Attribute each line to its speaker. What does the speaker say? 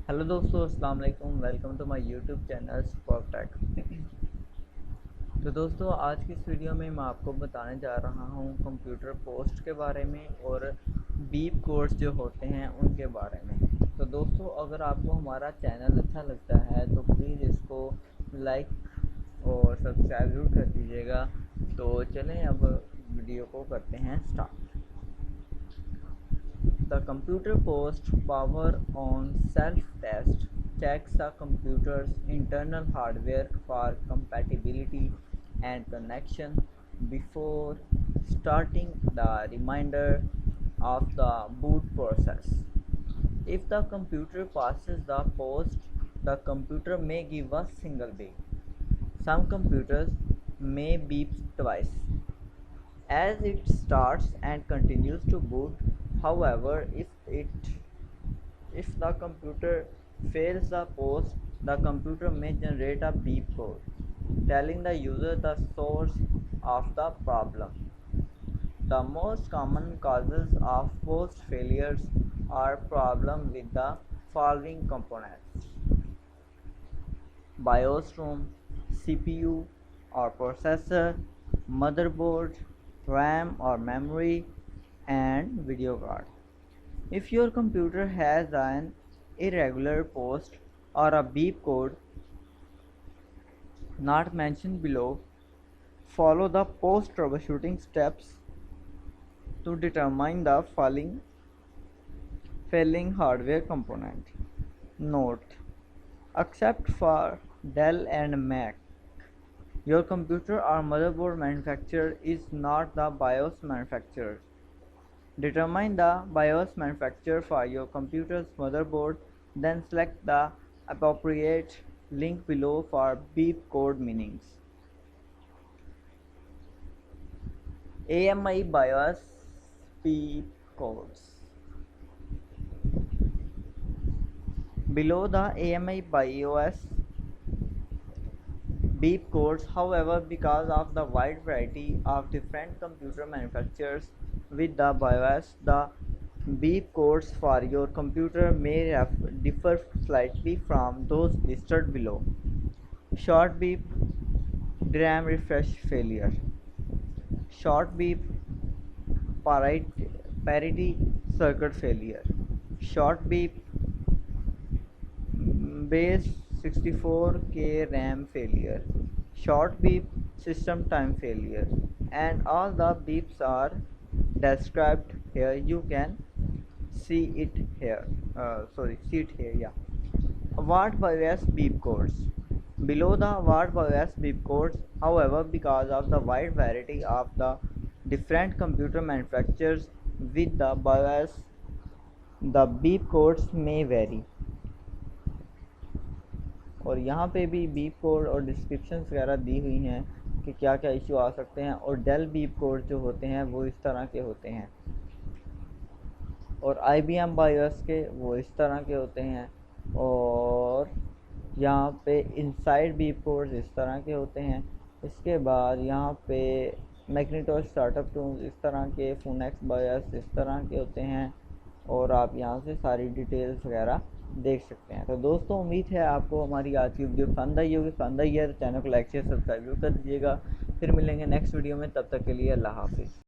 Speaker 1: Hello दोस्तों, अस्सलाम वालेकुम। Welcome to my YouTube channel Super Tech. तो दोस्तों, आज की इस वीडियो में मैं आपको बताने जा रहा हूं कंप्यूटर पोस्ट के बारे में और बीप कोड्स जो होते हैं उनके बारे में। तो दोस्तों, अगर आपको हमारा चैनल अच्छा लगता है तो प्लीज़ इसको लाइक और सब्सक्राइब जरूर कर दीजिएगा। तो चलें अब वीडियो को करते हैं start. The computer post power on self-test checks the computer's internal hardware for compatibility and connection before starting the remainder of the boot process. If the computer passes the post, the computer may give a single beep. Some computers may beep twice as it starts and continues to boot. However, if the computer fails the post, the computer may generate a beep code telling the user the source of the problem. The most common causes of post failures are problems with the following components: BIOS ROM, CPU or processor, motherboard, RAM or memory, and video card. If your computer has an irregular post or a beep code not mentioned below, follow the post troubleshooting steps to determine the failing hardware component. Note: except for Dell and Mac, your computer or motherboard manufacturer is not the BIOS manufacturer. Determine the BIOS manufacturer for your computer's motherboard, then select the appropriate link below for beep code meanings. AMI BIOS beep codes. Below the AMI BIOS beep codes, however, because of the wide variety of different computer manufacturers with the BIOS, the beep codes for your computer may differ slightly from those listed below. Short beep, DRAM refresh failure. Short beep, parity circuit failure. Short beep, base 64K RAM failure. Short beep, system time failure. And all the beeps are described here. You can see it here. See it here. Yeah. Award bias beep codes. Below the award bias beep codes, however, because of the wide variety of the different computer manufacturers with the bias, the beep codes may vary. और यहाँ पे भी beep code और descriptions वगैरह दी हुई हैं कि क्या क्या इशू आ सकते हैं। और डेल बीप कोड जो होते हैं वो इस तरह के होते हैं, और IBM बायोस के वो इस तरह के होते हैं। और यहाँ पे इनसाइड बीप कोड्स इस तरह के होते हैं। इसके बाद यहाँ पे मैग्नेटोस स्टार्टअप टूल्स इस तरह के, फोनेक्स बायोस इस तरह के होते हैं। और आप यहाँ से सारी डिटेल्स वगैरह देख सकते हैं। तो दोस्तों, उम्मीद है आपको हमारी आज की वीडियो पसंद आई होगी। पसंद आई है तो चैनल को लाइक शेयर सब्सक्राइब कर दीजिएगा। फिर मिलेंगे नेक्स्ट वीडियो में, तब तक के लिए अल्लाह हाफिज़।